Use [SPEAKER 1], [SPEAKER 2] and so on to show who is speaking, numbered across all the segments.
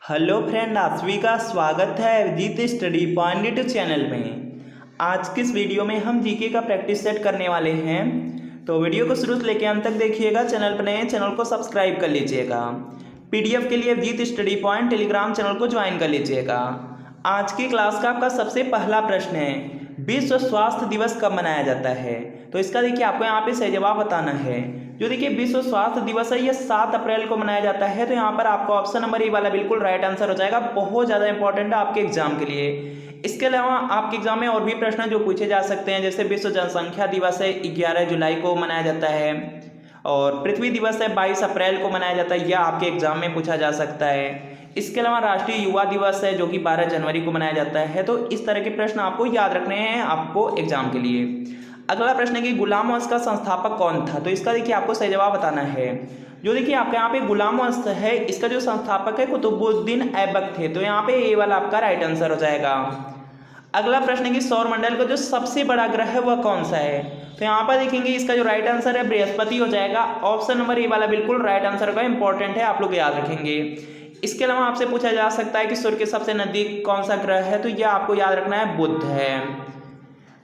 [SPEAKER 1] Hello friend, आप सभी का स्वागत है Abhijit study point YouTube channel में। आज की इस वीडियो में हम जीके का प्रैक्टिस सेट करने वाले हैं, तो वीडियो को शुरू से लेकर अंत तक देखिएगा। चैनल पर नए चैनल को सब्सक्राइब कर लीजिएगा। पीडीएफ के लिए Abhijit study point Telegram channel को ज्वाइन कर लीजिएगा। आज की क्लास का आपका सबसे पहला प्रश्न है, विश्व स्वास्थ्य दिवस कब मनाया जाता है? तो इसका देखिए आपको यहाँ पे सही जवाब बताना है। जो देखिए विश्व स्वास्थ्य दिवस है ये 7 अप्रैल को मनाया जाता है। तो यहाँ पर आपका ऑप्शन नंबर ए वाला बिल्कुल राइट आंसर हो जाएगा। बहुत ज़्यादा इंपॉर्टेंट है आपके एग्जाम के लिए। इसके अलावा आपके एग्जाम में और भी प्रश्न जो पूछे जा सकते हैं, जैसे विश्व जनसंख्या दिवस है 11 जुलाई को मनाया जाता है, और पृथ्वी दिवस है 22 अप्रैल को मनाया जाता है। यह आपके एग्जाम में पूछा जा सकता है। इसके अलावा राष्ट्रीय युवा दिवस है जो कि 12 जनवरी को मनाया जाता है। तो इस तरह के प्रश्न आपको याद रखने हैं आपको एग्जाम के लिए। अगला प्रश्न है कि गुलाम वंश का संस्थापक कौन था? तो इसका देखिए आपको सही जवाब बताना है। जो देखिए आपके यहाँ पे गुलाम वंश है, इसका जो संस्थापक है कुतुबुद्दीन ऐबक थे। तो यहाँ पे ये वाला आपका राइट आंसर हो जाएगा। अगला प्रश्न है कि सौरमंडल का जो सबसे बड़ा ग्रह है वह कौन सा है? तो यहाँ पर देखेंगे इसका जो राइट आंसर है बृहस्पति हो जाएगा। ऑप्शन नंबर ए वाला बिल्कुल राइट आंसर होगा। इंपॉर्टेंट है, आप लोग याद रखेंगे। इसके अलावा आपसे पूछा जा सकता है कि सूर्य के सबसे नजदीक कौन सा ग्रह है? तो यह आपको याद रखना है, बुध है।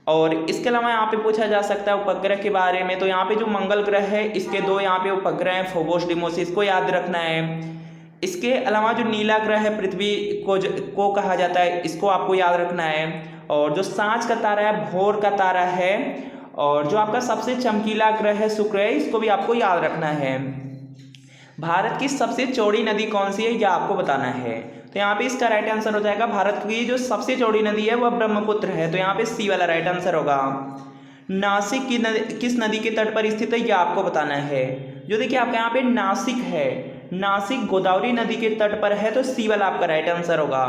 [SPEAKER 1] और इसके अलावा यहाँ पे पूछा जा सकता है उपग्रह के बारे में। तो यहाँ पे जो मंगल ग्रह है इसके 2 यहाँ पे उपग्रह हैं, फोबोस डिमोस, इसको याद रखना है। इसके अलावा जो नीला ग्रह है पृथ्वी को कहा जाता है, इसको आपको याद रखना है। और जो सांझ का तारा है भोर का तारा है। और जो आपका सबसे चमकीला ग्रह है शुक्र है, इसको भी आपको याद रखना है। भारत की सबसे चौड़ी नदी कौन सी है यह आपको बताना है। तो यहाँ पे इसका राइट आंसर हो जाएगा, भारत की जो सबसे चौड़ी नदी है वह ब्रह्मपुत्र है। तो यहाँ पे सी वाला राइट आंसर होगा। नासिक की किस नदी के तट पर स्थित है यह आपको बताना है। जो देखिए आपके यहाँ पे नासिक है, नासिक गोदावरी नदी के तट पर है। तो सी वाला आपका राइट आंसर होगा।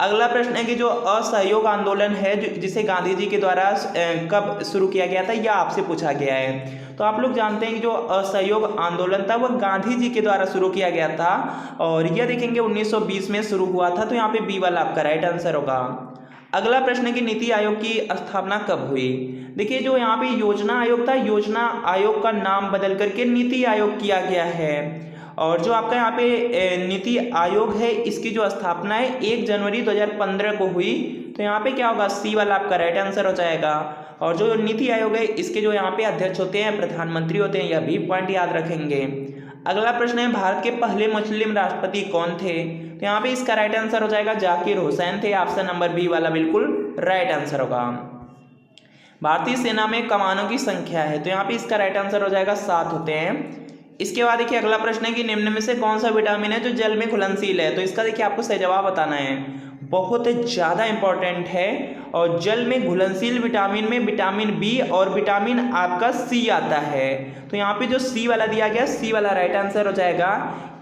[SPEAKER 1] अगला प्रश्न है कि जो असहयोग आंदोलन है जिसे गांधी जी के द्वारा कब शुरू किया गया था, यह आपसे पूछा गया है। तो आप लोग जानते हैं कि जो असहयोग आंदोलन था वह गांधी जी के द्वारा शुरू किया गया था, और यह देखेंगे 1920 में शुरू हुआ था। तो यहाँ पे बी वाला आपका राइट आंसर होगा। अगला प्रश्न है कि नीति आयोग की स्थापना कब हुई? देखिए जो यहाँ पे योजना आयोग था, योजना आयोग का नाम बदल करके नीति आयोग किया गया है। और जो आपका यहाँ पे नीति आयोग है इसकी जो स्थापना है 1 जनवरी 2015 को हुई। तो यहाँ पे क्या होगा, सी वाला आपका राइट आंसर हो जाएगा। और जो नीति आयोग है इसके जो यहाँ पे अध्यक्ष होते हैं प्रधानमंत्री होते हैं, यह भी पॉइंट याद रखेंगे। अगला प्रश्न है भारत के पहले मुस्लिम राष्ट्रपति कौन थे? तो यहाँ पे इसका राइट आंसर हो जाएगा जाकिर हुसैन थे। ऑप्शन नंबर बी वाला बिल्कुल राइट आंसर होगा। भारतीय सेना में कमानों की संख्या है, तो यहाँ पे इसका राइट आंसर हो जाएगा 7 होते हैं। इसके बाद देखिए अगला प्रश्न है कि निम्न में से कौन सा विटामिन है जो जल में घुलनशील है? तो इसका देखिए आपको सही जवाब बताना है। बहुत ज़्यादा इंपॉर्टेंट है। और जल में घुलनशील विटामिन में विटामिन बी और विटामिन आपका सी आता है। तो यहाँ पे जो सी वाला दिया गया, सी वाला राइट आंसर हो जाएगा।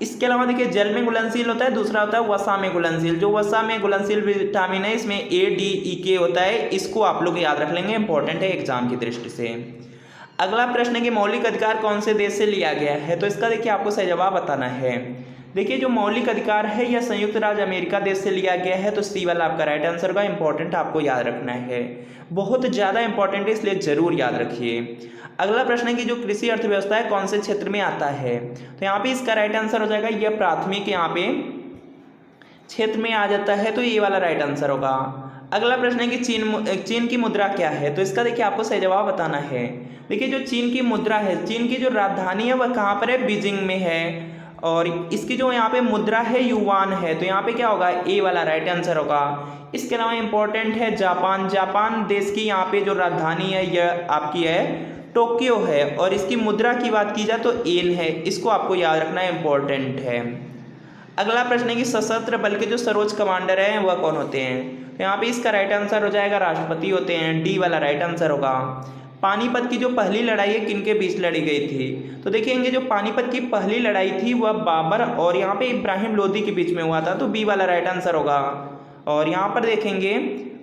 [SPEAKER 1] इसके अलावा देखिए जल में घुलनशील होता है, दूसरा होता है वसा में घुलनशील। जो वसा में घुलनशील विटामिन है इसमें ADE होता है। इसको आप लोग याद रख लेंगे, इंपॉर्टेंट है एग्जाम की दृष्टि से। अगला प्रश्न है कि मौलिक अधिकार कौन से देश से लिया गया है? तो इसका देखिए आपको सही जवाब बताना है। देखिए जो मौलिक अधिकार है यह संयुक्त राज्य अमेरिका देश से लिया गया है। तो सी वाला आपका राइट आंसर का इंपॉर्टेंट आपको याद रखना है। बहुत ज़्यादा इंपॉर्टेंट है, इसलिए जरूर याद रखिए। अगला प्रश्न है कि जो कृषि अर्थव्यवस्था है कौन से क्षेत्र में आता है? तो यहाँ पे इसका राइट आंसर हो जाएगा, यह प्राथमिक यहाँ पे क्षेत्र में आ जाता है। तो ये वाला राइट आंसर होगा। अगला प्रश्न है कि चीन की मुद्रा क्या है? तो इसका देखिए आपको सही जवाब बताना है। देखिए जो चीन की मुद्रा है, चीन की जो राजधानी है वह कहाँ पर है? बीजिंग में है। और इसकी जो यहाँ पे मुद्रा है युवान है। तो यहाँ पे क्या होगा, ए वाला राइट आंसर होगा। इसके अलावा इंपॉर्टेंट है जापान, जापान देश की यहाँ पे जो राजधानी है यह आपकी है टोक्यो है। और इसकी मुद्रा की बात की जाए तो येन है। इसको आपको याद रखना इंपॉर्टेंट है। अगला प्रश्न है कि सशस्त्र बल के जो सर्वोच्च कमांडर हैं वह कौन होते हैं? तो यहाँ पे इसका राइट आंसर हो जाएगा राष्ट्रपति होते हैं। डी वाला राइट आंसर होगा। पानीपत की जो पहली लड़ाई है किनके बीच लड़ी गई थी? तो देखेंगे जो पानीपत की पहली लड़ाई थी वह बाबर और यहाँ पे इब्राहिम लोदी के बीच में हुआ था। तो बी वाला राइट आंसर होगा। और यहाँ पर देखेंगे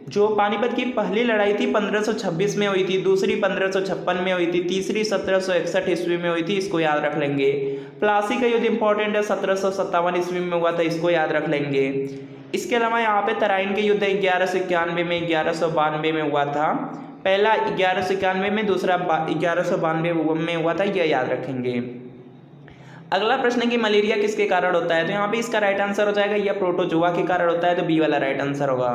[SPEAKER 1] जो पानीपत की पहली लड़ाई थी 1526 में हुई थी, दूसरी 1556 में हुई थी, तीसरी 1761 ईस्वी में हुई थी। इसको याद रख लेंगे। प्लासी का युद्ध इंपॉर्टेंट है, 1757 ईस्वी में हुआ था। इसको याद रख लेंगे। इसके अलावा यहाँ पे तराइन के युद्ध 1191 में 1192 में हुआ था। पहला 1191 में, दूसरा 1192 में हुआ था। यह याद रखेंगे। अगला प्रश्न है कि मलेरिया किसके कारण होता है, तो यहाँ पे इसका राइट आंसर हो जाएगा या प्रोटोजोआ के कारण होता है, तो बी वाला राइट आंसर होगा।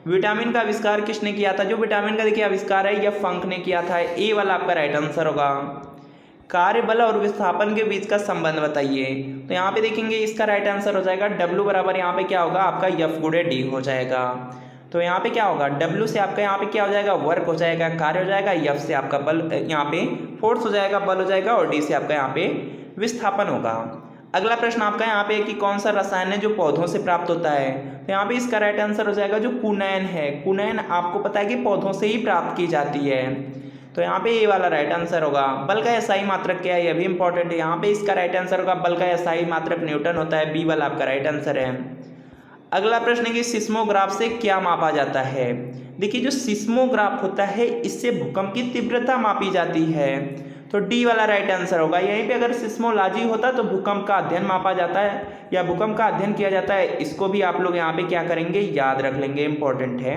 [SPEAKER 1] विटामिन का आविष्कार किसने किया था, जो विटामिन का देखिए आविष्कार है यह फंक ने किया था, ए वाला आपका राइट आंसर होगा। कार्यबल और विस्थापन के बीच का संबंध बताइए, तो यहाँ पे देखेंगे इसका राइट आंसर हो जाएगा W बराबर यहाँ पे क्या होगा आपका F गुणे D हो जाएगा। तो यहाँ पे क्या होगा, W से आपका यहाँ पे क्या हो जाएगा वर्क हो जाएगा, कार्य हो जाएगा, F से आपका बल यहाँ पे फोर्स हो जाएगा, बल हो जाएगा, और D से आपका यहाँ पे विस्थापन होगा। अगला प्रश्न आपका यहाँ पे कि कौन सा रसायन है जो पौधों से प्राप्त होता है, तो यहाँ पे इसका राइट आंसर हो जाएगा जो कुनैन है। कुनैन आपको पता है कि पौधों से ही प्राप्त की जाती है, तो यहाँ पे ए वाला राइट आंसर होगा। बल का एसआई मात्रक क्या है, यह भी इंपॉर्टेंट है, यहाँ पे इसका राइट आंसर होगा बल का एसआई मात्रक न्यूटन होता है, बी वाला आपका राइट आंसर है। अगला प्रश्न है कि सिस्मोग्राफ से क्या मापा जाता है। देखिए जो सिस्मोग्राफ होता है इससे भूकंप की तीव्रता मापी जाती है, तो डी वाला राइट आंसर होगा। यहीं पे अगर सिस्मोलॉजी होता तो भूकंप का अध्ययन मापा जाता है या भूकंप का अध्ययन किया जाता है, इसको भी आप लोग यहाँ पे क्या करेंगे याद रख लेंगे, इंपॉर्टेंट है।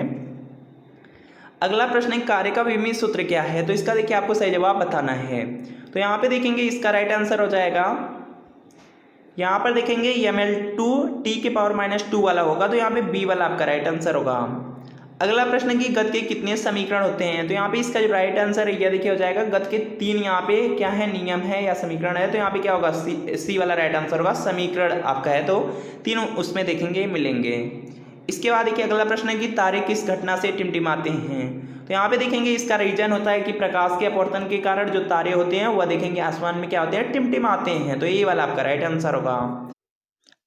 [SPEAKER 1] अगला प्रश्न है कार्य का विमीय सूत्र क्या है, तो इसका देखिए आपको सही जवाब बताना है, तो यहाँ पे देखेंगे इसका राइट आंसर हो जाएगा, यहाँ पर देखेंगे ml2 T⁻⁻2 वाला होगा, तो यहाँ पे बी वाला आपका राइट आंसर होगा। अगला प्रश्न है कि गति के कितने समीकरण होते हैं, तो यहाँ पे इसका जो राइट आंसर है यह देखिए हो जाएगा गति के 3 यहाँ पे क्या है नियम है या समीकरण है, तो यहाँ पे क्या होगा सी वाला राइट आंसर होगा। समीकरण आपका है तो तीनों उसमें देखेंगे मिलेंगे। इसके बाद देखिए अगला प्रश्न है कि तारे किस घटना से टिमटिमाते हैं, तो यहाँ पे देखेंगे इसका रीजन होता है कि प्रकाश के अपवर्तन के कारण जो तारे होते हैं वह देखेंगे आसमान में क्या होते हैं टिमटिमाते हैं, तो ये वाला आपका राइट आंसर होगा।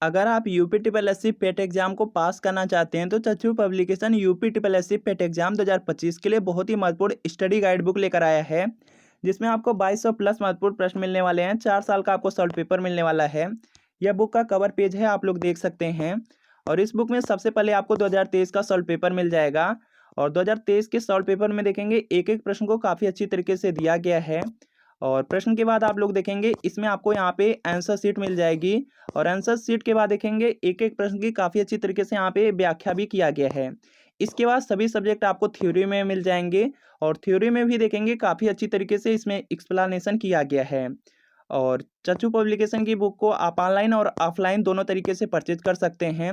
[SPEAKER 1] अगर आप यूपी-SSC पेट एग्जाम को पास करना चाहते हैं तो चच्चू पब्लिकेशन यूपी-SSC पेट एग्जाम 2025 के लिए बहुत ही महत्वपूर्ण स्टडी गाइड बुक लेकर आया है, जिसमें आपको 2200 प्लस महत्वपूर्ण प्रश्न मिलने वाले हैं। 4 साल का आपको सॉल्व पेपर मिलने वाला है। यह बुक का कवर पेज है, आप लोग देख सकते हैं। और इस बुक में सबसे पहले आपको 2023 का सॉल्व पेपर मिल जाएगा, और 2023 के सॉल्व पेपर में देखेंगे एक एक प्रश्न को काफ़ी अच्छी तरीके से दिया गया है। और प्रश्न के बाद आप लोग देखेंगे इसमें आपको यहाँ पे आंसर शीट मिल जाएगी, और आंसर शीट के बाद देखेंगे एक एक प्रश्न की काफ़ी अच्छी तरीके से यहाँ पे व्याख्या भी किया गया है। इसके बाद सभी सब्जेक्ट आपको थ्योरी में मिल जाएंगे, और थ्योरी में भी देखेंगे काफ़ी अच्छी तरीके से इसमें एक्सप्लेनेशन किया गया है। और चच्चू पब्लिकेशन की बुक को आप ऑनलाइन और ऑफलाइन दोनों तरीके से परचेज कर सकते हैं।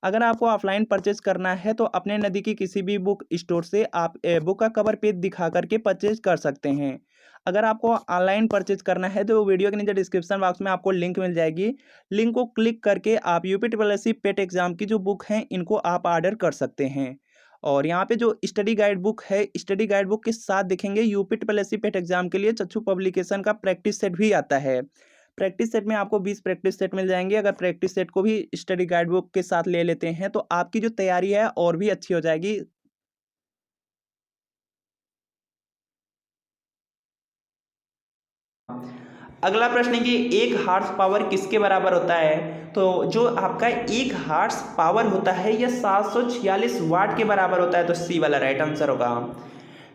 [SPEAKER 1] अगर आपको ऑफलाइन परचेज करना है तो अपने नज़दीकी किसी भी बुक स्टोर से आप बुक का कवर पेज दिखा करके परचेज कर सकते हैं। अगर आपको ऑनलाइन परचेज करना है तो वीडियो के नीचे डिस्क्रिप्शन बॉक्स में आपको लिंक मिल जाएगी, लिंक को क्लिक करके आप यूपी-SSC पेट एग्जाम की जो बुक हैं इनको आप ऑर्डर कर सकते हैं। और यहाँ पे जो स्टडी गाइड बुक है, स्टडी गाइड बुक के साथ देखेंगे यूपी-SSC पेट एग्जाम के लिए चच्चू पब्लिकेशन का प्रैक्टिस सेट भी आता है। प्रैक्टिस सेट में आपको 20 प्रैक्टिस सेट मिल जाएंगे। अगर प्रैक्टिस सेट को भी स्टडी गाइड बुक के साथ ले लेते हैं तो आपकी जो तैयारी है और भी अच्छी हो जाएगी। अगला प्रश्न है कि 1 हार्स पावर किसके बराबर होता है, तो जो आपका 1 हार्स पावर होता है यह 746 वाट के बराबर होता है, तो सी वाला राइट आंसर होगा।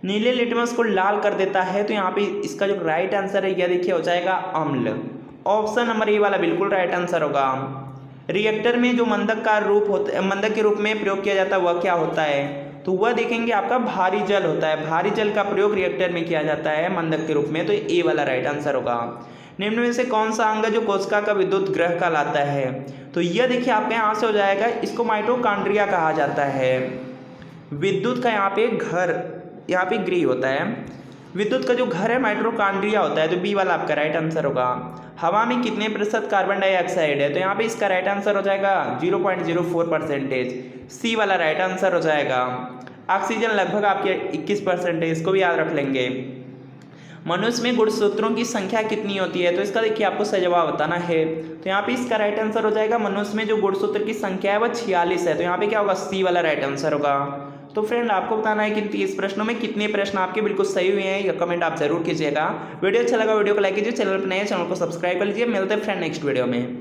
[SPEAKER 1] नीले लिटमस को लाल कर देता है, तो यहाँ पे इसका जो राइट आंसर है यह देखिए हो जाएगा अम्ल। ऑप्शन नंबर ए वाला बिल्कुल राइट आंसर होगा। रिएक्टर में जो मंदक का रूप होता है, मंदक के रूप में प्रयोग किया जाता है वह क्या होता है, तो वह देखेंगे आपका भारी जल होता है। भारी जल का प्रयोग रिएक्टर में किया जाता है मंदक के रूप में, तो ए वाला राइट आंसर होगा। निम्न में से कौन सा अंग है जो कोशिका का विद्युत ग्रह कहलाता है, तो यह देखिए आपके यहाँ से हो जाएगा, इसको माइटोकॉन्ड्रिया कहा जाता है। विद्युत का यहाँ पे घर, यहाँ पे गृह होता है, विद्युत का जो घर है माइटोकॉन्ड्रिया होता है, तो बी वाला आपका राइट आंसर होगा। हवा में कितने प्रतिशत कार्बन डाइऑक्साइड है, तो यहाँ पे इसका राइट आंसर हो जाएगा 0.04%, सी वाला राइट आंसर हो जाएगा। ऑक्सीजन लगभग आपके 21%, इसको भी याद रख लेंगे। मनुष्य में गुणसूत्रों की संख्या कितनी होती है, तो इसका देखिए आपको सही जवाब बताना है, तो यहाँ पे इसका राइट आंसर हो जाएगा मनुष्य में जो गुणसूत्र की संख्या है वह 46 है, तो यहाँ पे क्या होगा सी वाला राइट आंसर होगा। तो फ्रेंड आपको बताना है कि 30 प्रश्नों में कितने प्रश्न आपके बिल्कुल सही हुए हैं, यह कमेंट आप जरूर कीजिएगा। वीडियो अच्छा लगा वीडियो को लाइक कीजिए, चैनल पर नए चैनल को सब्सक्राइब कर लीजिए। मिलते हैं फ्रेंड नेक्स्ट वीडियो में।